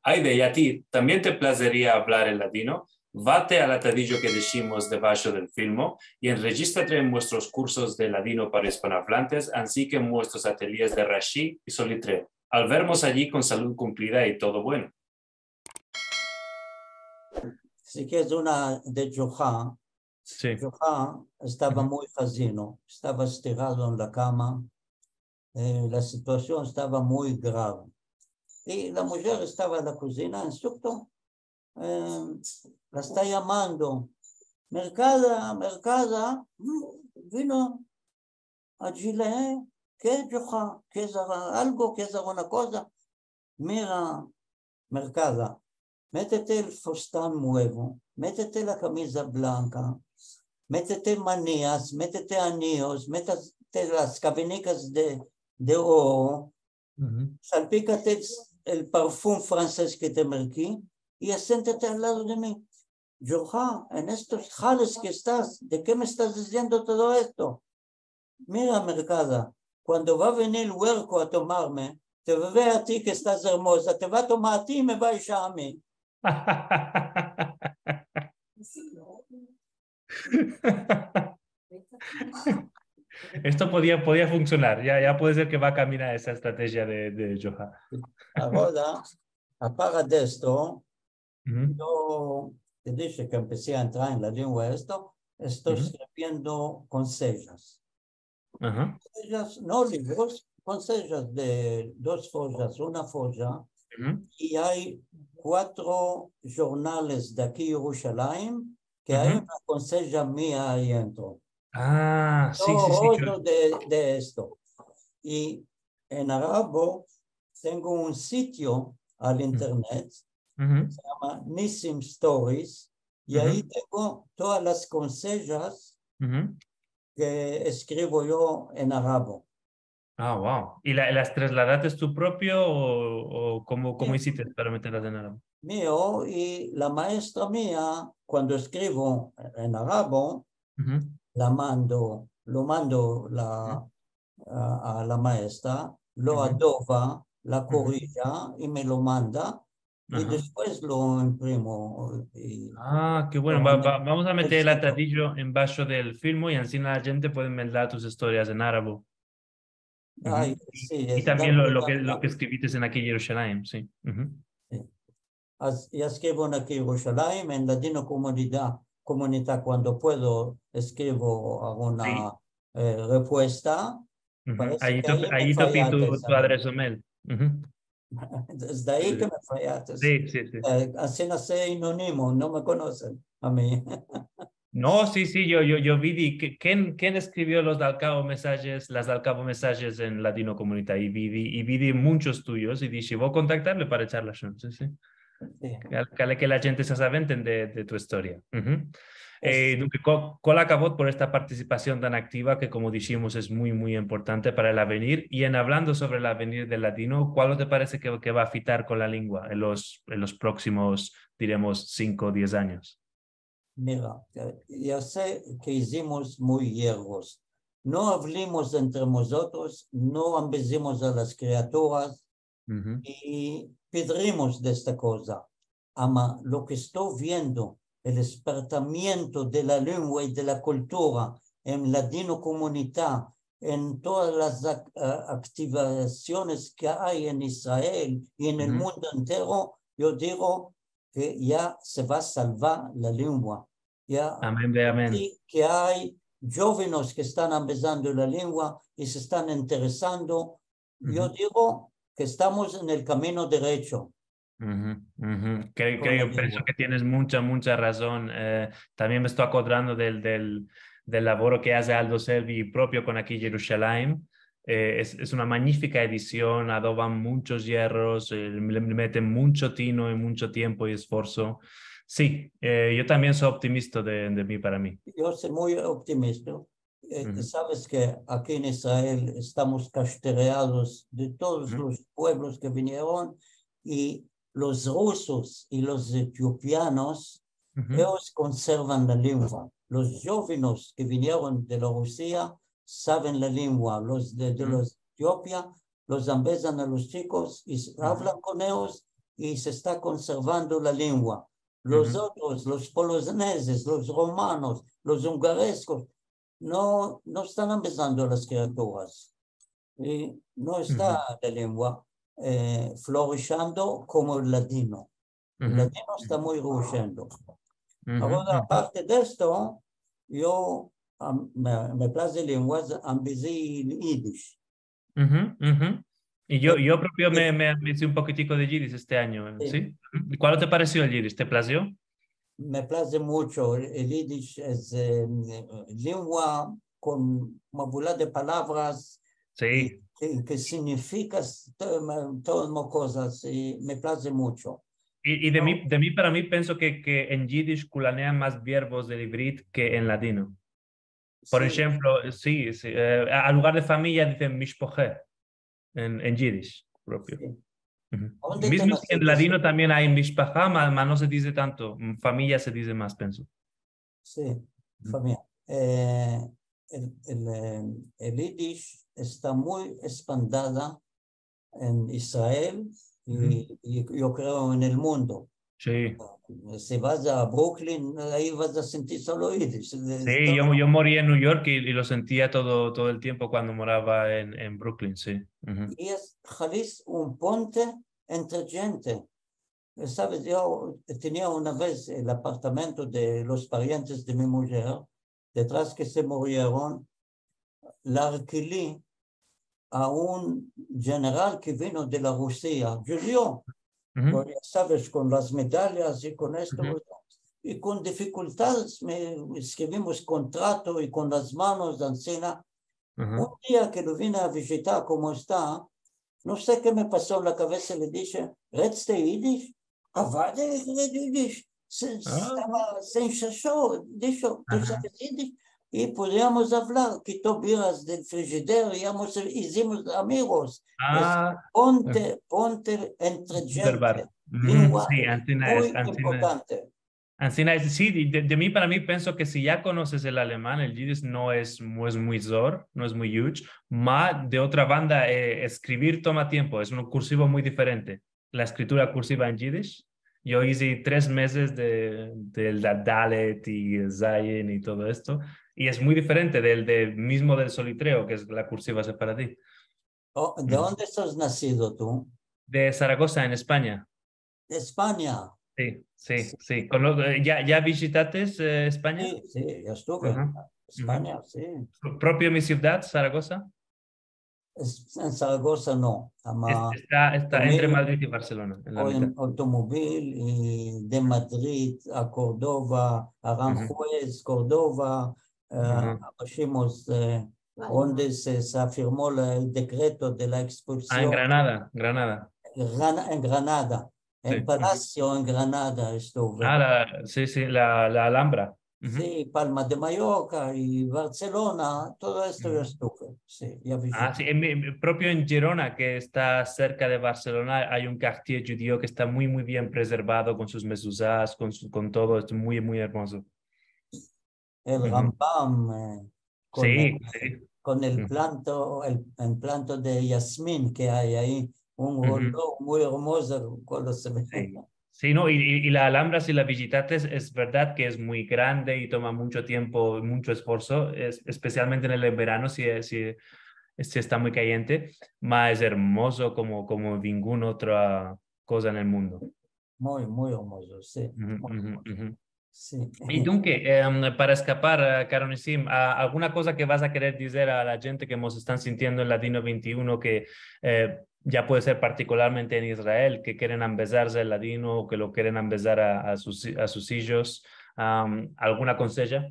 Aide, y a ti, ¿también te placería hablar el ladino? Vate al atadillo que decimos debajo del filmo y enregístrate en nuestros cursos de ladino para hispanohablantes, así que en nuestros ateliers de Rashi y Solitre. Al vernos allí con salud cumplida y todo bueno. Sí que es una de Johan. Sí. Johan estaba muy casino, estaba estirado en la cama, la situación estaba muy grave. Y la mujer estaba en la cocina, en subto, la está llamando, Mercada, vino a Chile, ¿qué, Johan? ¿Quieres algo? ¿Quieres alguna cosa? Mira, Mercada, métete el fustán nuevo, métete la camisa blanca, métete manillas, métete anillos, métete las cabinicas de oro, salpícate el perfume francés que te marqué y siéntate al lado de mí. Johan, en estos jales que estás, ¿de qué me estás diciendo todo esto? Mira, Mercada, cuando va a venir el huerco a tomarme, te ve a ti que estás hermosa, te va a tomar a ti y me va a echar a mí. Esto podía funcionar, ya puede ser que va a caminar esa estrategia de Johan. Ahora, aparte de esto, yo te dije que empecé a entrar en la lengua estoy escribiendo consejos. Consejos, no libros, consejos de 2 follas, una folla, y hay 4 jornales de aquí Jerusalén que hay una conseja mía ahí dentro. Ah, sí, sí, sí. Todo de esto. Y en Arabo tengo un sitio al internet, se llama Nissim Stories, y ahí tengo todas las consejas que escribo yo en Arabo. Ah, wow. ¿Y las trasladaste tú propio o cómo hiciste para meterlas en árabe? Mío, y la maestra mía, cuando escribo en Arabo, lo mando a la maestra, lo adoba, la corrija y me lo manda y después lo imprimo. Ah, qué bueno. Vamos a meter el atadillo en bajo del film y así la gente puede mandar tus historias en árabe. Ay, sí, Y también lo que escribiste en aquí Jerusalén, sí. Ya escribo aquí en Jerusalén, en Ladino comunidad, cuando puedo escribo alguna respuesta. Parece que ahí me Ahí topí fallaste tu a mí. adreso mail. Desde ahí que me fallaste. Sí, sí, sí. Así nací anónimo, no me conocen a mí. No, sí, sí, yo vi quién escribió los Dalcabo mensajes, las Dalcabo mensajes en Latino Comunidad y vi muchos tuyos y dije, voy a contactarle para echar la chance, sí. Sí. Que la gente se sabe entender de tu historia. Es, Dunque, col acabot por esta participación tan activa que, como dijimos, es muy, muy importante para el avenir. Y en hablando sobre el avenir del latino, ¿cuál te parece que va a fitar con la lengua en los próximos, diremos, 5 o 10 años? mira, ya sé que hicimos muy hierros. No hablemos entre nosotros, no ambicemos a las criaturas y pedimos de esta cosa. Ama, lo que estoy viendo, el despertamiento de la lengua y de la cultura en Latino Comunidad, en todas las activaciones que hay en Israel y en el mundo entero, yo digo que ya se va a salvar la lengua. Ya Amén, amén. que hay jóvenes que están empezando la lengua y se están interesando. Yo digo que estamos en el camino derecho. Pienso que tienes mucha, mucha razón. También me estoy acordando del laboro que hace Aldo Selvi propio con aquí Jerusalén. Es una magnífica edición, adoban muchos hierros, le meten mucho tino y mucho tiempo y esfuerzo. Sí, yo también soy optimista de mí para mí. Yo soy muy optimista. Sabes que aquí en Israel estamos castigados de todos los pueblos que vinieron y los rusos y los etiopianos, ellos conservan la lengua. Los jóvenes que vinieron de la Rusia saben la lengua. Los de los Etiopía los empiezan a los chicos y hablan con ellos y se está conservando la lengua. Los otros, los poloneses, los romanos, los hungarescos, no están empezando las criaturas. Y no está la lengua floreciendo como el latino. El latino está muy ruyendo. Ahora, aparte de esto, yo me place lenguas ambizí Yiddish. Y yo propio me hice un poquitico de Yiddish este año, ¿sí? ¿Cuál te pareció el Yiddish? ¿Te plació? Me place mucho. El Yiddish es lengua con una bola de palabras Sí. que significa todas las cosas y me place mucho. Y de mí, para mí, pienso que en Yiddish culanean más verbos del hibrid que en latino. Por Sí, ejemplo, sí, al lugar de familia dicen mishpoche en Yiddish propio. sí. Ujú. ¿Dónde te Mismo que en naciste? latino también hay mishpacha, mas no se dice tanto. Familia se dice más, pienso. Sí, Ujú. familia. El Yiddish está muy expandada en Israel y yo creo en el mundo. Sí, Si vas a Brooklyn, ahí vas a sentir solo Yiddish. sí, yo morí en New York y lo sentía todo el tiempo cuando moraba en Brooklyn, sí. Ujú. Y es Jalis un puente entre gente. Sabes, yo tenía una vez el apartamento de los parientes de mi mujer, detrás que se murieron, la alquilé a un general que vino de la Rusia, judío, Ujú. ya sabes, con las medallas y con esto. Ujú. Y con dificultades escribimos contrato y con las manos de encina. Un Ujú. día que lo vine a visitar como está, no sé qué me pasó en la cabeza, le dije, ¿redest de Yiddish? Avade Yiddish. Ah, Se enchachó, dijo, ¿tú ajá. sabes Yiddish? Y podíamos hablar, quitó birras del frigidero, hicimos amigos. Es Ah, ponte entre gente. Verbar. Ujú. Lengua Sí, Antina es, muy Antina es. importante. Ancina sí, de mí para mí pienso que si ya conoces el alemán, el Yiddish no es muy zor, no es muy huge, más de otra banda, escribir toma tiempo, es un cursivo muy diferente. La escritura cursiva en Yiddish, yo hice 3 meses del Dalet y Zayin y todo esto, y es muy diferente mismo del solitreo, que es la cursiva separatí. Oh, ¿de Ujú. dónde sos nacido tú? De Zaragoza, en España. De España. Sí, sí, Sí, sí. ¿Ya visitaste España? sí, ya estuve en Ajá. Ujú. España, sí. Propio mi ciudad, Zaragoza. En Zaragoza no, ama Está entre tomé Madrid y Barcelona, en la mitad. automóvil y de Madrid a Córdoba, a Ujú. Aranjuez, Córdoba, Ajá. fuimos donde se firmó el decreto de la Ah, en expulsión Granada, Granada. en Granada, Sí. en Ujú. Palacio en Granada estuve. Ah, sí, sí, la Alhambra. Ujú. Sí, Palma de Mallorca y Barcelona, todo esto yo Ujú. estuve, sí, ya Ah, sí, visité. propio en Girona, que está cerca de Barcelona, hay un quartier judío que está muy, muy bien preservado con sus mezuzás, con todo, es muy, muy hermoso. El Ujú. Rambam con Sí, sí. con Ujú. el planto de Yasmín que hay ahí, un Ujú. olor muy hermoso cuando se ve. Sí, sí, no, y la Alhambra, si la visitaste, es verdad que es muy grande y toma mucho tiempo, mucho esfuerzo, especialmente en el verano, si está muy caliente, más es hermoso como ninguna otra cosa en el mundo. Muy, muy hermoso, sí, Ujú, muy ujú, hermoso, ujú. sí. Y Dunque, para escapar, Caronissim, ¿alguna cosa que vas a querer decir a la gente que nos están sintiendo en Latino 21 que ya puede ser particularmente en Israel, que quieren empezarse el latino o que lo quieren empezar a sus hijos? ¿Alguna conseja?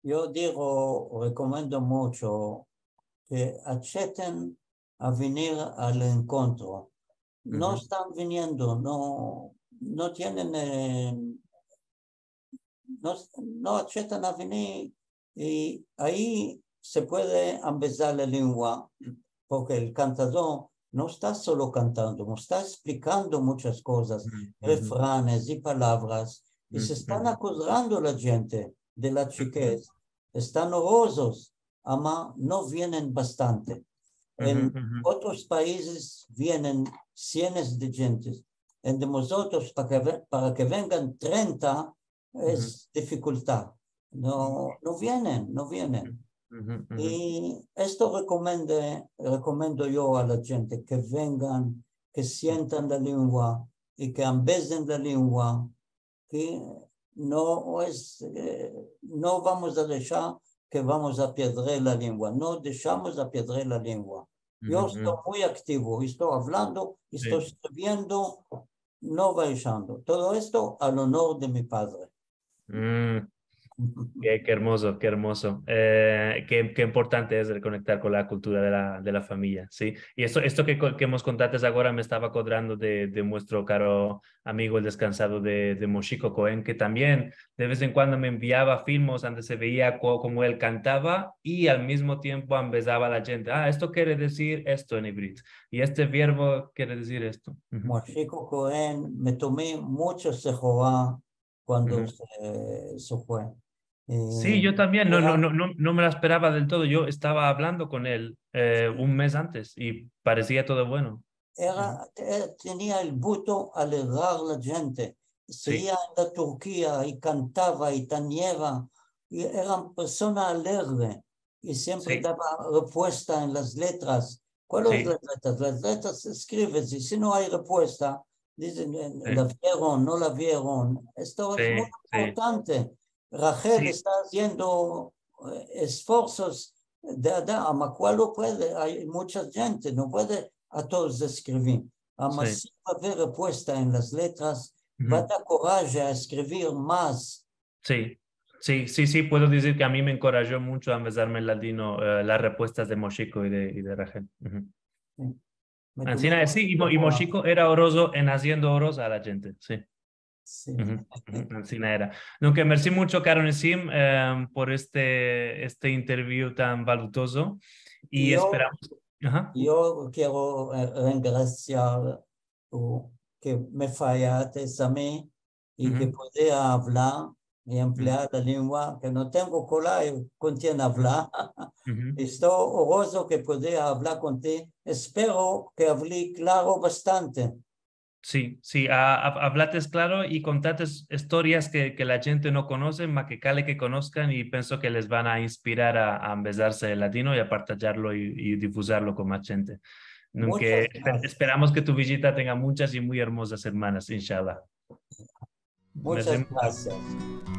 Yo digo, recomiendo mucho que acheten a venir al encuentro. No Ujú, están viniendo, no tienen no aceptan a venir y ahí se puede empezar la lengua porque el cantador no está solo cantando, no está explicando muchas cosas, ujú, ujú, refranes y palabras y se están ujú, acusando la gente de la chiquez, están orosos, ama no vienen bastante. En ujú. otros países vienen cientos de gentes. En de nosotros, para que vengan 30, Ujú, es dificultad. No, no vienen, no vienen. ujú, ujú. Y esto recomiendo yo a la gente, que vengan, que sientan la lengua y que ambesen la lengua, que no vamos a dejar que vamos a perder la lengua, no dejamos a perder la lengua. Ujú, Yo estoy ujú. muy activo, estoy hablando, estoy Sí. escribiendo, no bailando. Todo esto al honor de mi padre. Mm. Qué hermoso, qué hermoso. Qué importante es reconectar con la cultura de la familia, ¿sí? Y esto que hemos contado ahora me estaba acordando de nuestro caro amigo el descansado de Moshiko Cohen, que también de vez en cuando me enviaba filmos donde se veía cómo él cantaba y al mismo tiempo empezaba a la gente, esto quiere decir esto en hebreo y este verbo quiere decir esto. Ujú, Moshiko Cohen, me tomé mucho Jehová cuando ujú. se fue. Sí, yo también, Era, no me la esperaba del todo. Yo estaba hablando con él un mes antes y parecía todo bueno. Ujú. tenía el buto a alegrar la gente. Se Sí, iba a la Turquía y cantaba y tañeva. Y era una persona alegre y siempre sí, daba respuesta en las letras. ¿Cuáles son sí, las letras? Las letras escribes y si no hay respuesta, dicen, la sí, vieron, no la vieron. Esto es muy sí, sí, importante. Rachel sí, está haciendo esfuerzos ama cual no puede, hay mucha gente, no puede a todos escribir. Ama sí. si va a haber respuesta en las letras, va a Ujú. dar coraje a escribir más. Sí, sí, sí, sí, puedo decir que a mí me encorajó mucho a empezarme el latino las respuestas de Moshiko y de Rachel. Ujú. Me tomé Ancina, sí, y Moshiko era oroso en haciendo orosa a la gente, sí. sí. Ujú, ujú. Ancina era. Nunca merci mucho, Karen Sim, por este interview tan valutoso Y y esperamos. Ajá. yo quiero agradecer que me fallaste a mí y que Ujú, pueda hablar y ujú, emplear la lengua, que no tengo cola y contiene ujú, hablar. ujú. Estoy honroso que pueda hablar contigo. Espero que hablé claro bastante. Sí, sí, hablates claro y contates historias que la gente no conoce, más que cale que conozcan y pienso que les van a inspirar a empezarse el latino y a partillarlo y difusarlo con más gente. Nunca, Muchas gracias. esperamos que tu visita tenga muchas y muy hermosas hermanas, inshallah. Merci Muchas mucho. gracias.